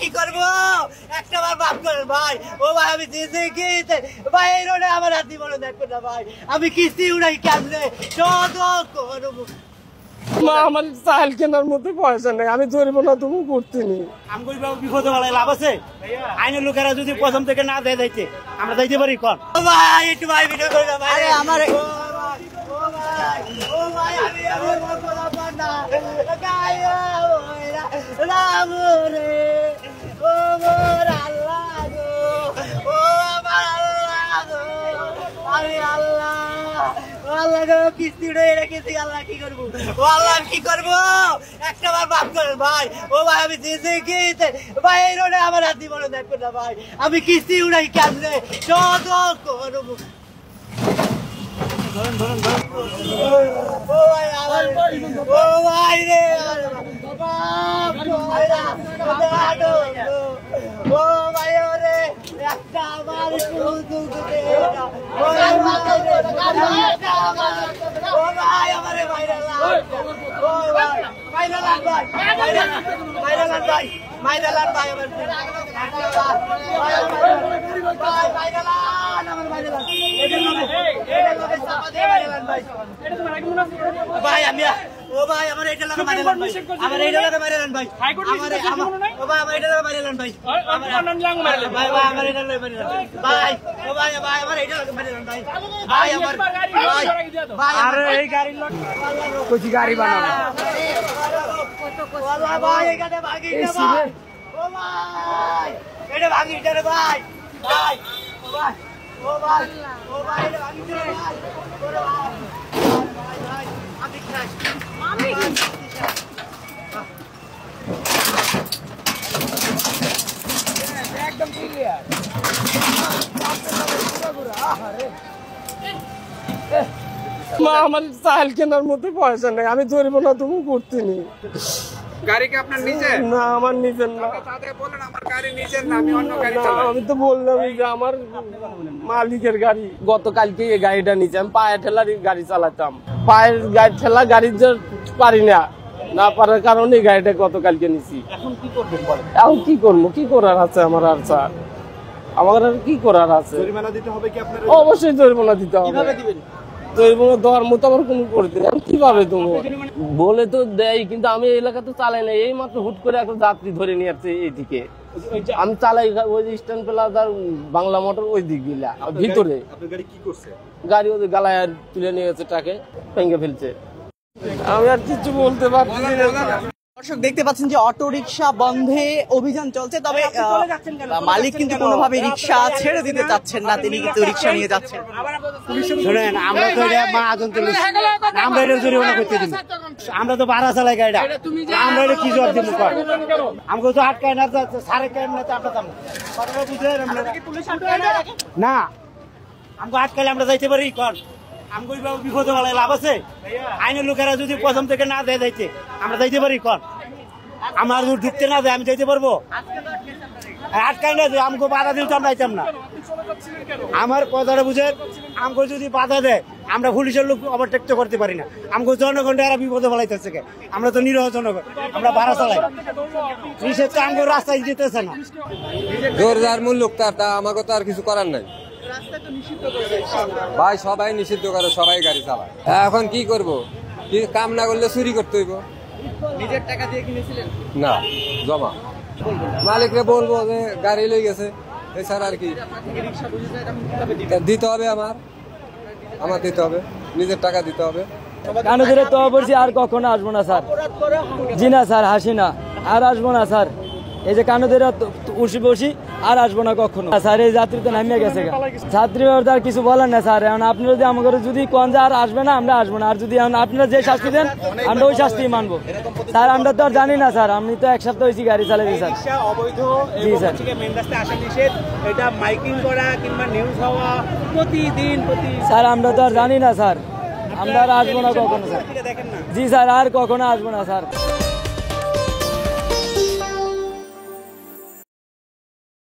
কি করবো একটা বার বাপ করেন ভাই। ও ভাই আমি ভাই এই রোডে আমার হাতি বলে দেখো না ভাই, আমি কিস্তি উড়াই কেমনে করবো। আমার চাল কেনার মধ্যে পয়সা নেই, আমি ধরবো না তুমি করতে নি। আমি বিপদে বেলায় লাভ আছে? আইনের লোকেরা যদি প্রথম থেকে না দেয় যাইতে আমরা যাইতে পারি কন? ও ভাই একটু ভাই ভিডিও করে দাও ভাই। আমার কিস্তি উড়ে রেখেছি, আল্লাহ কি করবো? ও আল্লাহ কি করবো একটা বার বাপ করেন ভাই। ও ভাই আমি ভাই এই রোডে আমার হাতি বলে দেখো না ভাই, আমি কিস্তি উড়াই কেমনে করবো। ও ভাই রে ও ভাই রে একটা আমার ভাই আমি ও ভাই আমার এটা লাগা মারিলেন ভাই, আমার এটা লাগা মারিলেন ভাই, ও ভাই আমার এটা লাগা মারিলেন ভাই, ভাই ভাই আমার এটা লাগা মারিলেন ভাই, ও ভাই ভাই আমার এটা লাগা মারিলেন ভাই, ভাই আমার ভাই আরে এই গাড়ি লোক কইছি গাড়ি বানাবো ওয়াল্লাহ ভাই এখানে ভাগি না ভাই। ও ভাই এটা ভাগি না ভাই, ভাই ও ভাই ও ভাই ও ভাই এটা ভাগি না ভাই, ওরে ভাই ভাই আমি খাই আমি একদম ক্লিয়ার। আমার চাল কেনার মধ্যে পয়সা নেই, আমি ধরবো না তুমি করতে নি। গাড়ি কি আপনার নিজের? না আমার নিজের না। তাদের বলেন আমার গাড়ি নিজের না, আমি অন্য গাড়ি চালাই। আমি তো বললাম যে আমার মালিকের গাড়ি। গতকালকে এই গাড়িটা নিচে আমি পায়ে ঠেলার গাড়ি চালাতাম, পায়ের গাড়ি ঠেলা গাড়ি পারি না, না পারার কারণে এই গাড়িটা গতকালকে নিছি। এখন কি করবেন বলেন? এখন কি করবো, কি করার আছে আমার? আর স্যার আমার আর কি করার আছে? জরিমানা দিতে হবে কি আপনার? অবশ্যই জরিমানা দিতে হবে। কিভাবে দিবেন? জরিমানা দেওয়ার মতো আমার কোনো করতে আমি কিভাবে দেবো? বলে তো দেয়, কিন্তু আমি এলাকা তো চালাই না। এই মাত্র হুট করে একটা যাত্রী ধরে নিয়ে আসছে এইদিকে, আমি চালাই ওই স্ট্যান্ড প্লাজার বাংলা মোটর ওই দিক গিলা ভিতরে। আপনার গাড়ি কি করছে? গাড়ি ওদের গালায় তুলে নিয়ে গেছে, ট্রাকে ভেঙে ফেলছে। আমি আর কিছু বলতে পারছি না। দর্শক দেখতে পাচ্ছেন যে অটো রিকশা বন্ধে অভিযান চলছে, তবে মালিক কিন্তু কোনোভাবে রিকশা ছেড়ে দিতে চাচ্ছেন না, তিনি কিন্তু রিকশা নিয়ে যাচ্ছেন। শুনেন আমরা তো এটা মাহাজন তুলি, আমরা এটা জরিমানা করতে দিন, আমরা তো ভাড়া চালাই গাড়িটা, আমরা এটা কি জবাব দিব? আমাকে তো আটকায় না, সাড়ে কায় না, আমরা না আমাকে আটকালে আমরা যাইতে পারি কন? আমাকে বিপদে বেলায় লাভ আছে? আইনের লোকেরা যদি প্রথম থেকে না দেয় যাইতে আমরা যাইতে পারি কন? আমার যদি ঢুকতে না দেয় আমি যাইতে পারবো? আটকায় না যে আমাকে বাধা দিলে তো আমরা যাইতাম না। আমার কথাটা বুঝেন, আমাকে যদি বাধা দেয় আমরা পুলিশের লোক ওভারটেক তো করতে পারি না। আমাকে জনগণটা এরা বিপদে ফেলাইতেছে, আমরা তো নিরহ জনগণ, আমরা ভাড়া চালাই, নিষেধ তো আমাকে রাস্তায় যেতেছে না। জোরদার মূল লোক তার, তা আমাকে তো আর কিছু করার নাই ভাই। সবাই নিষিদ্ধ করে, সবাই গাড়ি চালায়। এখন কি করব? কি কাম না করলে চুরি করতে হইব। নিজের টাকা দিয়ে কিনেছিলেন? না, জমা। মালিকরে বলবো যে গাড়ি লই গেছে, এছাড়া আর কি দিতে হবে। আমার দিতে হবে, নিজের টাকা দিতে হবে। কানে ধরে তো বলছি আর কখনো আসবো না স্যার। জি না স্যার, হাসি না, আর আসবো না স্যার। এই যে কানে ধরে উঠি বসি, আর আসবো না কখনো স্যার। এই যাত্রী তো নামিয়ে গেছে, ছাত্রী আর কিছু বলেন না স্যার। এখন আপনি যদি আমাকে যদি কোন যে আর আসবে না, আমরা আসবো না। আর যদি আপনারা যে শাস্তি দেন আমরা ওই শাস্তি মানবো স্যার। আমরা তো আর জানি না স্যার, আমি তো এক সপ্তাহ হয়েছি গাড়ি চালাইছি স্যার। অবৈধ জি স্যার, মেন রাস্তায় আসা নিষেধ, এটা মাইকিং করা কিংবা নিউজ হওয়া প্রতিদিন স্যার। আমরা তো আর জানি না স্যার, আমরা আর আসবো না কখনো স্যার। জি স্যার, আর কখনো আসবো না স্যার।